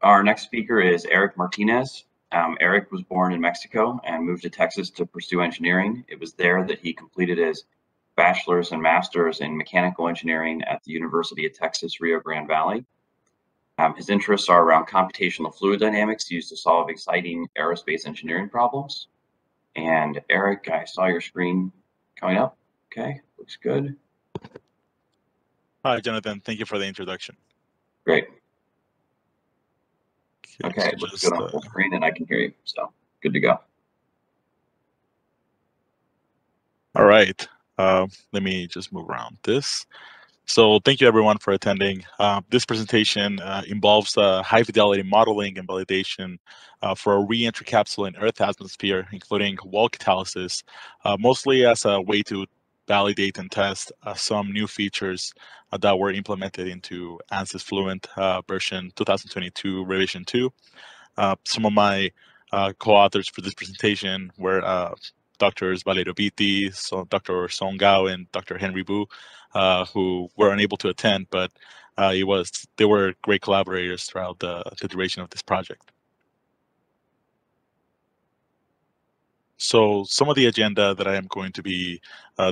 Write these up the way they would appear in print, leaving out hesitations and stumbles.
Our next speaker is Eric Martinez. Eric was born in Mexico and moved to Texas to pursue engineering. It was there that he completed his bachelor's and master's in mechanical engineering at the University of Texas, Rio Grande Valley. His interests are around computational fluid dynamics used to solve exciting aerospace engineering problems. And Eric, I saw your screen coming up. Okay, looks good. Hi, Jonathan. Thank you for the introduction. Great. Okay, it looks good on full screen and I can hear you, so good to go. All right, let me just move around this. So thank you everyone for attending. This presentation involves high fidelity modeling and validation for a re-entry capsule in Earth atmosphere, including wall catalysis, mostly as a way to validate and test some new features that were implemented into ANSYS Fluent version 2022 revision 2. Some of my co-authors for this presentation were Drs. Valerio Vitti, Dr. Song Gao, and Dr. Henry Wu, who were unable to attend, but they were great collaborators throughout the duration of this project. So some of the agenda that I am going to be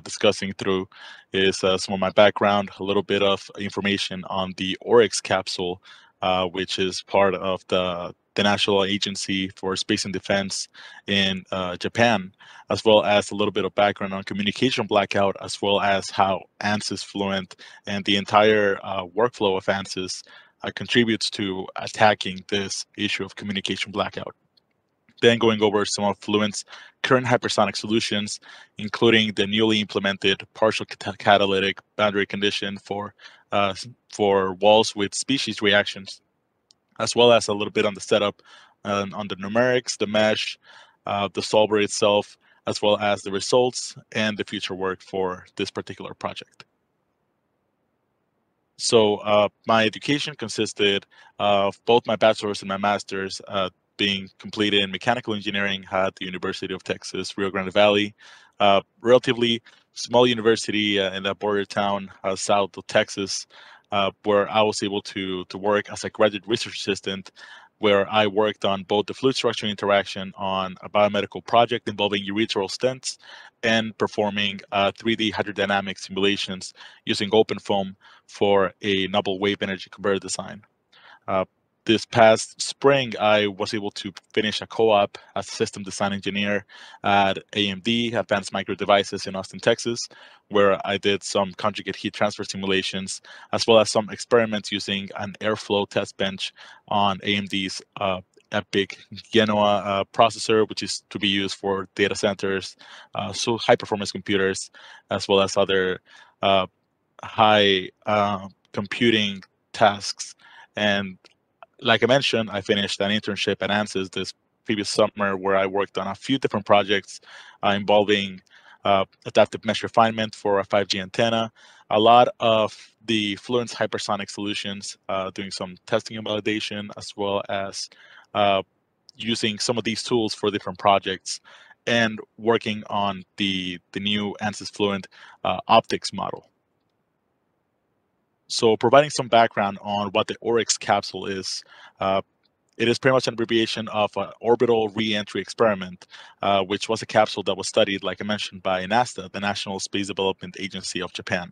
discussing through is some of my background, a little bit of information on the ORIX capsule, which is part of the National Agency for Space and Defense in Japan, as well as a little bit of background on communication blackout, as well as how ANSYS Fluent and the entire workflow of ANSYS contributes to attacking this issue of communication blackout. Then going over some of Fluent's current hypersonic solutions, including the newly implemented partial catalytic boundary condition for walls with species reactions, as well as a little bit on the setup on the numerics, the mesh, the solver itself, as well as the results and the future work for this particular project. So my education consisted of both my bachelor's and my master's being completed in mechanical engineering at the University of Texas, Rio Grande Valley, relatively small university in that border town south of Texas, where I was able to work as a graduate research assistant, where I worked on both the fluid structure interaction on a biomedical project involving urethral stents and performing 3D hydrodynamic simulations using OpenFOAM for a novel wave energy converter design. This past spring, I was able to finish a co-op as a system design engineer at AMD, Advanced Micro Devices in Austin, Texas, where I did some conjugate heat transfer simulations, as well as some experiments using an airflow test bench on AMD's EPIC Genoa processor, which is to be used for data centers, so high-performance computers, as well as other high computing tasks. And like I mentioned, I finished an internship at ANSYS this previous summer, where I worked on a few different projects involving adaptive mesh refinement for a 5G antenna, a lot of the Fluent's hypersonic solutions, doing some testing and validation, as well as using some of these tools for different projects, and working on the new ANSYS Fluent optics model. So providing some background on what the ORIX capsule is, it is pretty much an abbreviation of an orbital re-entry experiment, which was a capsule that was studied, like I mentioned, by NASA, the National Space Development Agency of Japan.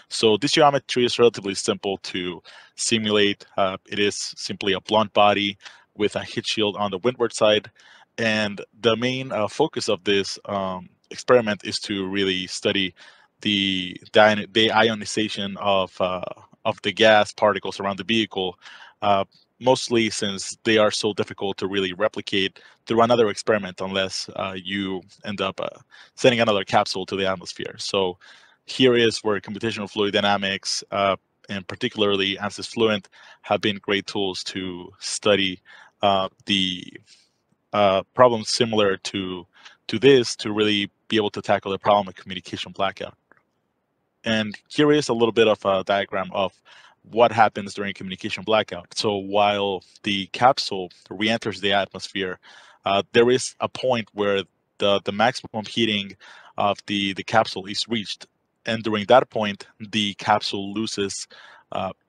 So this geometry is relatively simple to simulate. It is simply a blunt body with a heat shield on the windward side. And the main focus of this experiment is to really study the ionization of the gas particles around the vehicle, mostly since they are so difficult to really replicate through another experiment unless you end up sending another capsule to the atmosphere. So here is where computational fluid dynamics, and particularly ANSYS Fluent, have been great tools to study the problems similar to this, to really be able to tackle the problem of communication blackout. And here is a little bit of a diagram of what happens during communication blackout. So while the capsule re-enters the atmosphere, there is a point where the maximum heating of the capsule is reached. And during that point, the capsule loses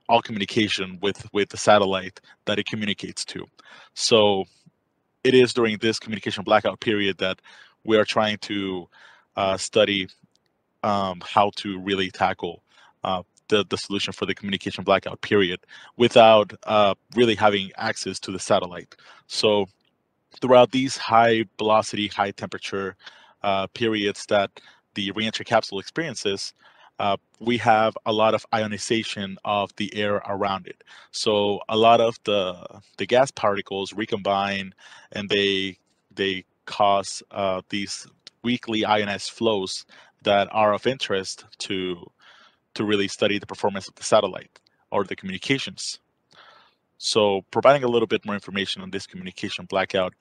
all communication with the satellite that it communicates to. So it is during this communication blackout period that we are trying to study how to really tackle the solution for the communication blackout period without really having access to the satellite. So throughout these high velocity, high temperature periods that the reentry capsule experiences, we have a lot of ionization of the air around it. So a lot of the gas particles recombine, and they cause these weakly ionized flows that are of interest to really study the performance of the satellite or the communications. So providing a little bit more information on this communication blackout,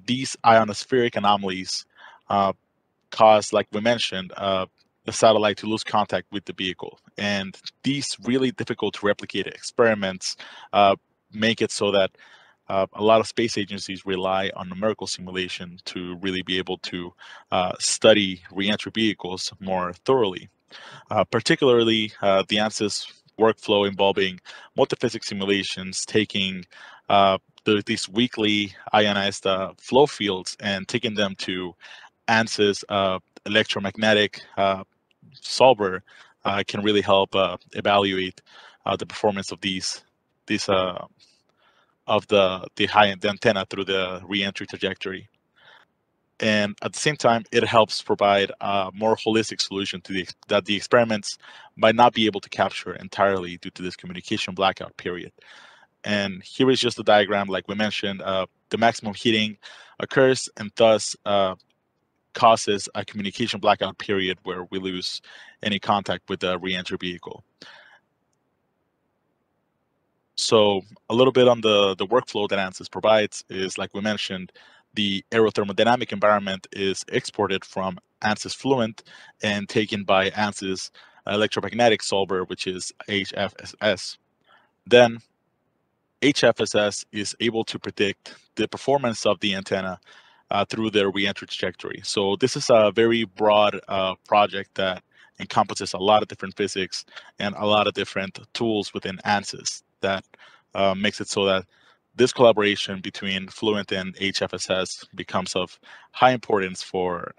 these ionospheric anomalies cause, like we mentioned, the satellite to lose contact with the vehicle. And these really difficult to replicate experiments make it so that a lot of space agencies rely on numerical simulation to really be able to study reentry vehicles more thoroughly. Particularly the ANSYS workflow involving multiphysics simulations, taking these weakly ionized flow fields and taking them to ANSYS electromagnetic solver can really help evaluate the performance of these of the antenna through the reentry trajectory. And at the same time, it helps provide a more holistic solution to that the experiments might not be able to capture entirely due to this communication blackout period. And here is just the diagram, like we mentioned, the maximum heating occurs and thus causes a communication blackout period where we lose any contact with the reentry vehicle. So a little bit on the workflow that ANSYS provides is, like we mentioned, the aerothermodynamic environment is exported from ANSYS Fluent and taken by ANSYS electromagnetic solver, which is HFSS. Then HFSS is able to predict the performance of the antenna through their reentry trajectory. So this is a very broad project that encompasses a lot of different physics and a lot of different tools within ANSYS that makes it so that this collaboration between Fluent and HFSS becomes of high importance for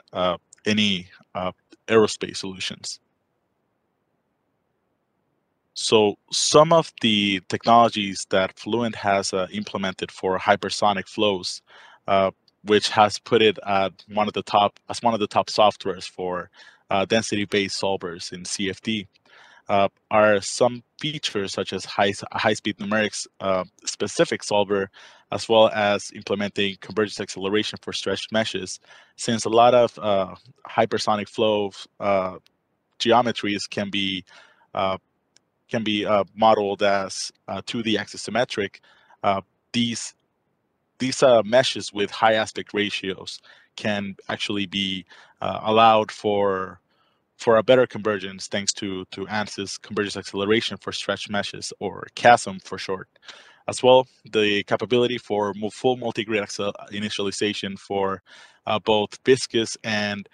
any aerospace solutions. So some of the technologies that Fluent has implemented for hypersonic flows, which has put it at one of the top softwares for density-based solvers in CFD, are some features such as high-speed numerics specific solver, as well as implementing convergence acceleration for stretched meshes, since a lot of hypersonic flow geometries can be modeled as 2D axisymmetric. These meshes with high aspect ratios can actually be allowed for a better convergence thanks to ANSYS convergence acceleration for stretched meshes, or CASM for short. As well, the capability for full multi-grid initialization for both viscous and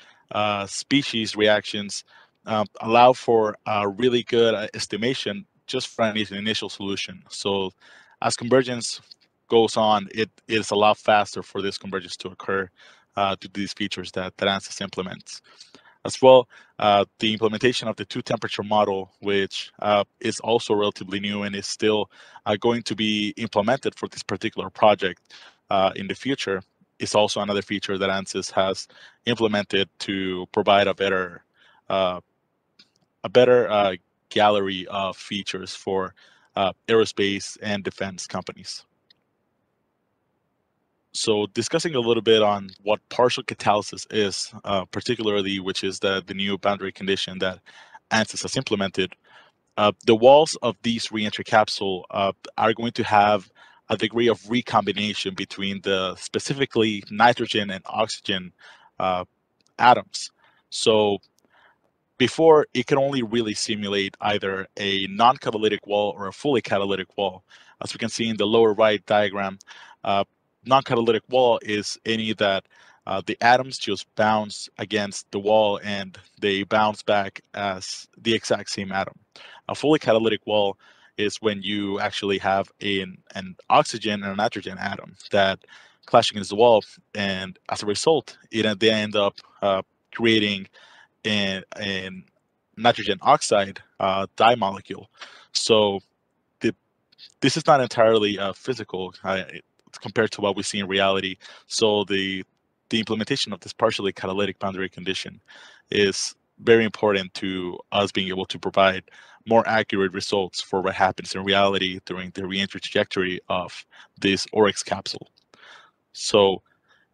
species reactions allow for a really good estimation just for an initial solution. So as convergence goes on, it is a lot faster for this convergence to occur due to these features that ANSYS implements. As well, the implementation of the two-temperature model, which is also relatively new and is still going to be implemented for this particular project in the future, is also another feature that ANSYS has implemented to provide a better gallery of features for aerospace and defense companies. So discussing a little bit on what partial catalysis is, particularly which is the new boundary condition that ANSYS has implemented, the walls of these reentry capsule are going to have a degree of recombination between the specifically nitrogen and oxygen atoms. So before, it can only really simulate either a non-catalytic wall or a fully catalytic wall. As we can see in the lower right diagram, non-catalytic wall is any that the atoms just bounce against the wall and they bounce back as the exact same atom. A fully catalytic wall is when you actually have an oxygen and a nitrogen atom that clashing against the wall, and as a result, they end up creating an nitrogen oxide dye molecule. So this is not entirely physical compared to what we see in reality. So the implementation of this partially catalytic boundary condition is very important to us being able to provide more accurate results for what happens in reality during the reentry trajectory of this OREX capsule. So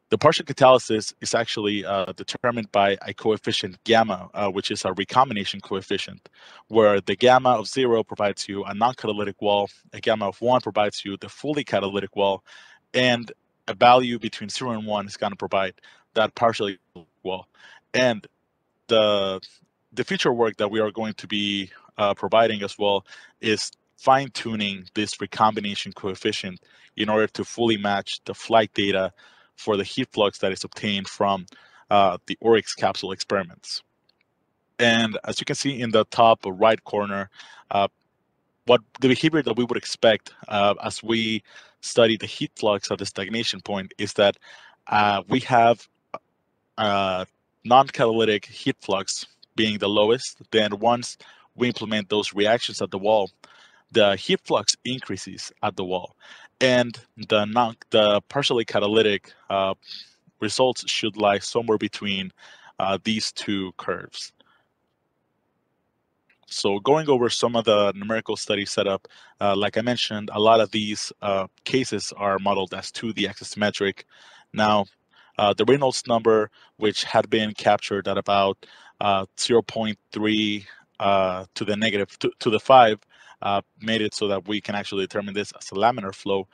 the partial catalysis is actually determined by a coefficient gamma, which is a recombination coefficient, where the gamma of 0 provides you a non-catalytic wall, a gamma of 1 provides you the fully catalytic wall, and a value between 0 and 1 is going to provide that partially wall. And the future work that we are going to be providing as well is fine-tuning this recombination coefficient in order to fully match the flight data for the heat flux that is obtained from the OREX capsule experiments. And as you can see in the top right corner, what the behavior that we would expect as we study the heat flux of the stagnation point is that we have non-catalytic heat flux being the lowest. Then once we implement those reactions at the wall, the heat flux increases at the wall, and the partially catalytic results should lie somewhere between these two curves. So going over some of the numerical study setup, like I mentioned, a lot of these cases are modeled as 2D axisymmetric. Now, the Reynolds number, which had been captured at about 0.3 to the negative to the 5, made it so that we can actually determine this as a laminar flow,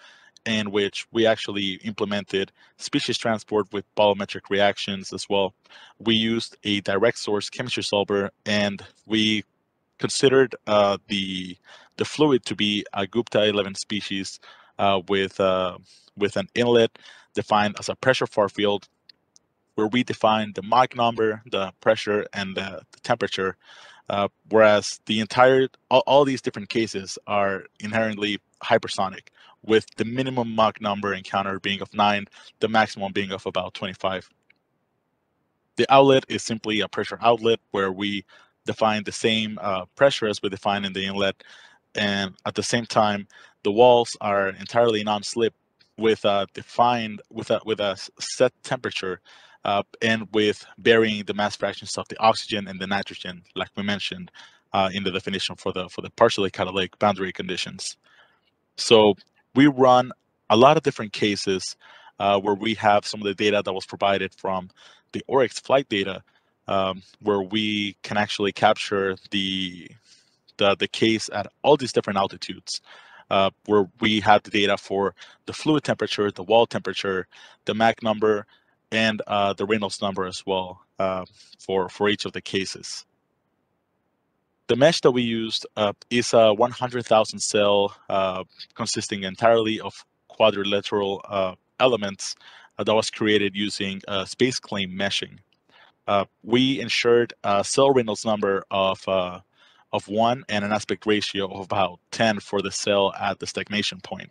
in which we actually implemented species transport with bolometric reactions as well. We used a direct source chemistry solver, and we considered the fluid to be a Gupta 11 species with an inlet defined as a pressure far field, where we define the Mach number, the pressure, and the temperature. Whereas all these different cases are inherently hypersonic, with the minimum Mach number encountered being of 9, the maximum being of about 25. The outlet is simply a pressure outlet where we define the same pressure as we define in the inlet, and at the same time, the walls are entirely non-slip with a set temperature and with varying the mass fractions of the oxygen and the nitrogen, like we mentioned in the definition for the partially catalytic boundary conditions. So we run a lot of different cases where we have some of the data that was provided from the OREX flight data, where we can actually capture the case at all these different altitudes, where we have the data for the fluid temperature, the wall temperature, the Mach number, and the Reynolds number as well for each of the cases. The mesh that we used is a 100,000 cell consisting entirely of quadrilateral elements that was created using space claim meshing. We ensured a cell Reynolds number of 1 and an aspect ratio of about 10 for the cell at the stagnation point.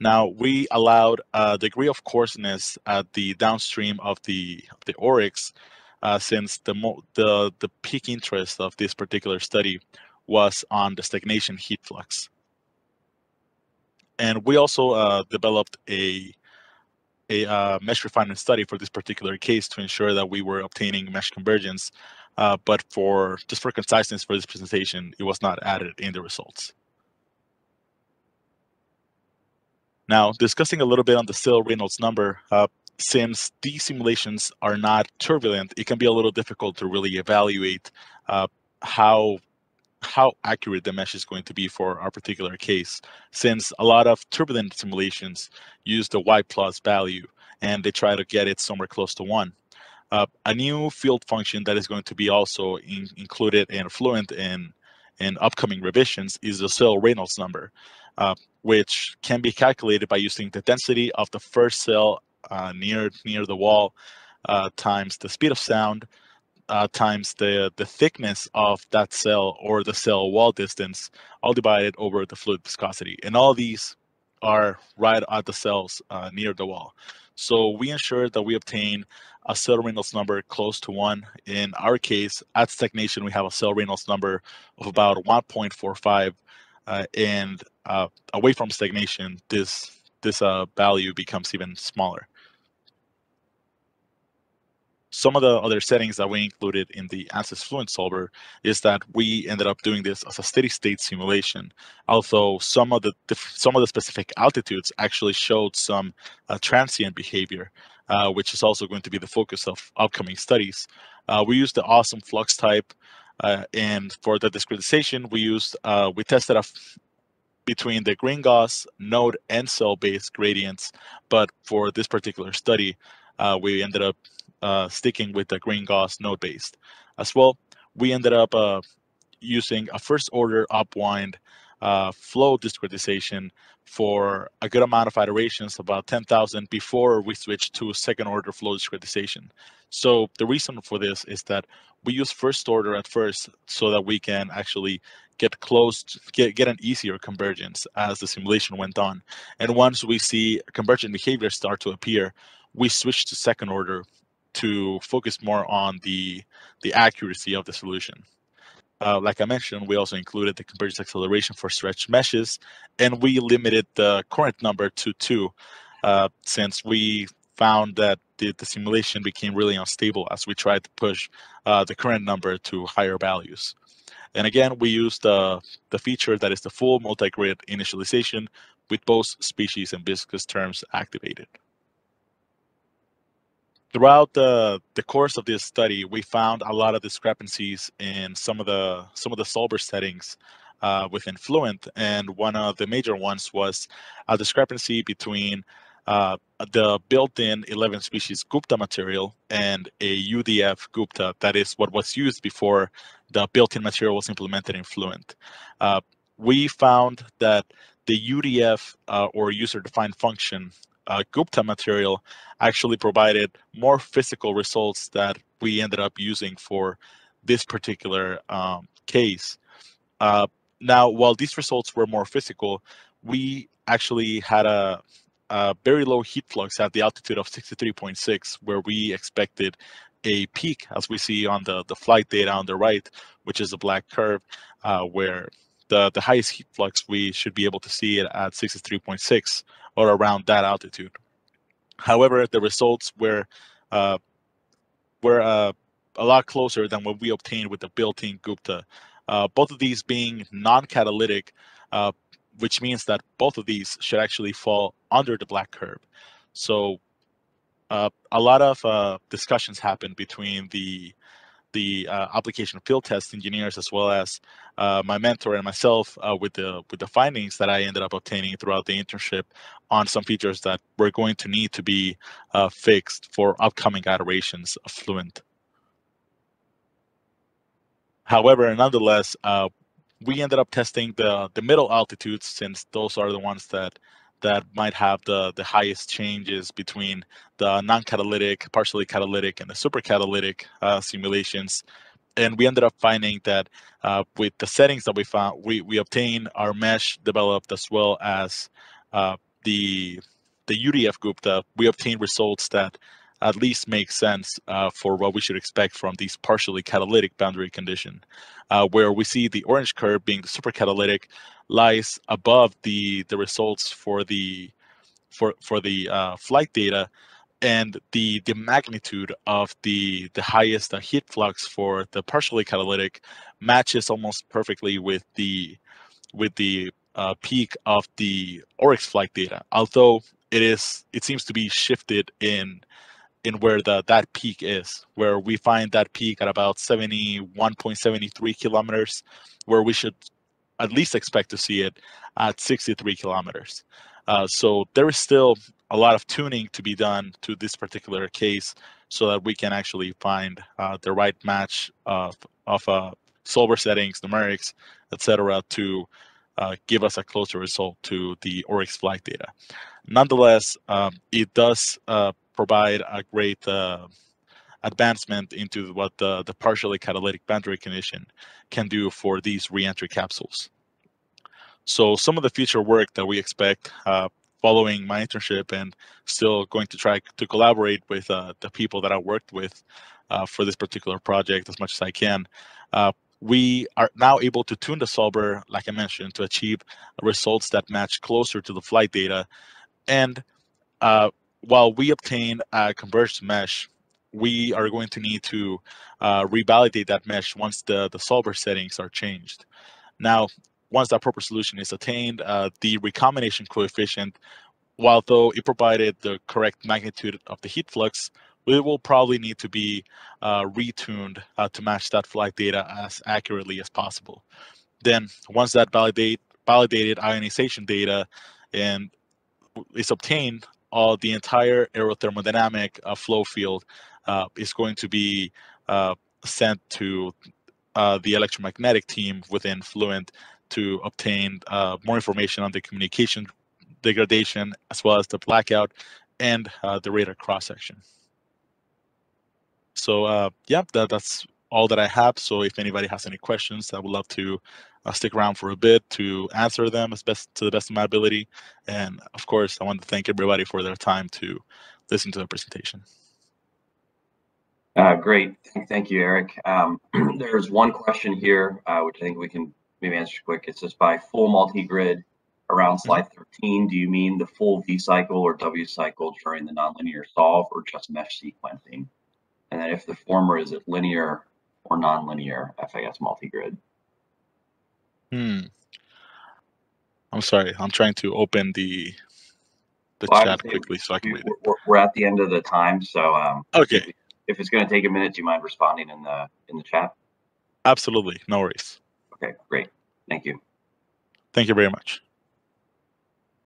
Now, we allowed a degree of coarseness at the downstream of the OREX, since the peak interest of this particular study was on the stagnation heat flux. And we also developed a mesh refinement study for this particular case to ensure that we were obtaining mesh convergence, but just for conciseness for this presentation, it was not added in the results. Now, discussing a little bit on the cell Reynolds number, since these simulations are not turbulent, it can be a little difficult to really evaluate how accurate the mesh is going to be for our particular case, since a lot of turbulent simulations use the Y plus value and they try to get it somewhere close to 1. A new field function that is going to be also included in Fluent in upcoming revisions is the cell Reynolds number, which can be calculated by using the density of the first cell near the wall times the speed of sound times the thickness of that cell or the cell wall distance, all divided over the fluid viscosity. And all these are right at the cells near the wall. So we ensure that we obtain a cell Reynolds number close to 1. In our case, at stagnation, we have a cell Reynolds number of about 1.45, and away from stagnation, this value becomes even smaller. Some of the other settings that we included in the ANSYS Fluent Solver is that we ended up doing this as a steady state simulation. Although some of the specific altitudes actually showed some transient behavior, which is also going to be the focus of upcoming studies. We used the awesome flux type, and for the discretization, we tested between the green Gauss node and cell based gradients, but for this particular study, we ended up sticking with the green Gauss node based. As well, we ended up using a first order upwind flow discretization for a good amount of iterations, about 10,000, before we switched to second order flow discretization. So the reason for this is that we use first order at first so that we can actually get an easier convergence as the simulation went on. And once we see convergent behavior start to appear, we switch to second order to focus more on the accuracy of the solution. Like I mentioned, we also included the convergence acceleration for stretched meshes, and we limited the current number to 2, since we found that the simulation became really unstable as we tried to push the current number to higher values. And again, we used the feature that is the full multi-grid initialization with both species and viscous terms activated. Throughout the course of this study, we found a lot of discrepancies in some of the solver settings within Fluent, and one of the major ones was a discrepancy between the built-in 11 species Gupta material and a UDF Gupta, that is what was used before the built-in material was implemented in Fluent. We found that the UDF or user-defined function Gupta material actually provided more physical results that we ended up using for this particular case. Now, while these results were more physical, we actually had a very low heat flux at the altitude of 63.6, where we expected a peak, as we see on the flight data on the right, which is a black curve, where the highest heat flux we should be able to see it at 63.6 or around that altitude. However, the results were a lot closer than what we obtained with the built-in Gupta. Both of these being non-catalytic, which means that both of these should actually fall under the black curve. So a lot of discussions happened between the application field test engineers, as well as my mentor and myself, with the findings that I ended up obtaining throughout the internship on some features that were going to need to be fixed for upcoming iterations of Fluent. However, nonetheless, we ended up testing the middle altitudes, since those are the ones that might have the highest changes between the non-catalytic, partially catalytic, and the supercatalytic simulations. And we ended up finding that with the settings that we found, we obtained our mesh developed, as well as the UDF Gupta. We obtained results that at least make sense for what we should expect from these partially catalytic boundary condition, where we see the orange curve being the supercatalytic lies above the results for the flight data, and the magnitude of the highest heat flux for the partially catalytic matches almost perfectly with the peak of the Oryx flight data, although it seems to be shifted in where that peak is, where we find that peak at about 71.73 kilometers, where we should at least expect to see it at 63 kilometers. So there is still a lot of tuning to be done to this particular case, so that we can actually find the right match of solver settings, numerics, etc., to give us a closer result to the Oryx flight data. Nonetheless, it does provide a great advancement into what the partially catalytic band recognition can do for these reentry capsules. So some of the future work that we expect following my internship, and still going to try to collaborate with the people that I worked with for this particular project as much as I can. We are now able to tune the solver, like I mentioned, to achieve results that match closer to the flight data. And while we obtain a converged mesh, we are going to need to revalidate that mesh once the solver settings are changed. Now, once that proper solution is attained, the recombination coefficient, while though it provided the correct magnitude of the heat flux, it will probably need to be retuned to match that flight data as accurately as possible. Then, once that validated ionization data and is obtained, the entire aerothermodynamic flow field is going to be sent to the electromagnetic team within Fluent to obtain more information on the communication degradation, as well as the blackout and the radar cross-section. So yeah, that's all that I have. So if anybody has any questions, I would love to stick around for a bit to answer them to the best of my ability. And of course, I want to thank everybody for their time to listen to the presentation. Great. Thank you, Eric. There's one question here, which I think we can maybe answer quick. It says, by full multi-grid around slide 13, do you mean the full V cycle or W cycle during the nonlinear solve, or just mesh sequencing? And then if the former, is it linear or nonlinear FAS multi-grid? I'm sorry, I'm trying to open the chat quickly so I can read it. We're at the end of the time, so okay. If it's going to take a minute, do you mind responding in the chat? Absolutely, no worries. Okay, great. Thank you. Thank you very much.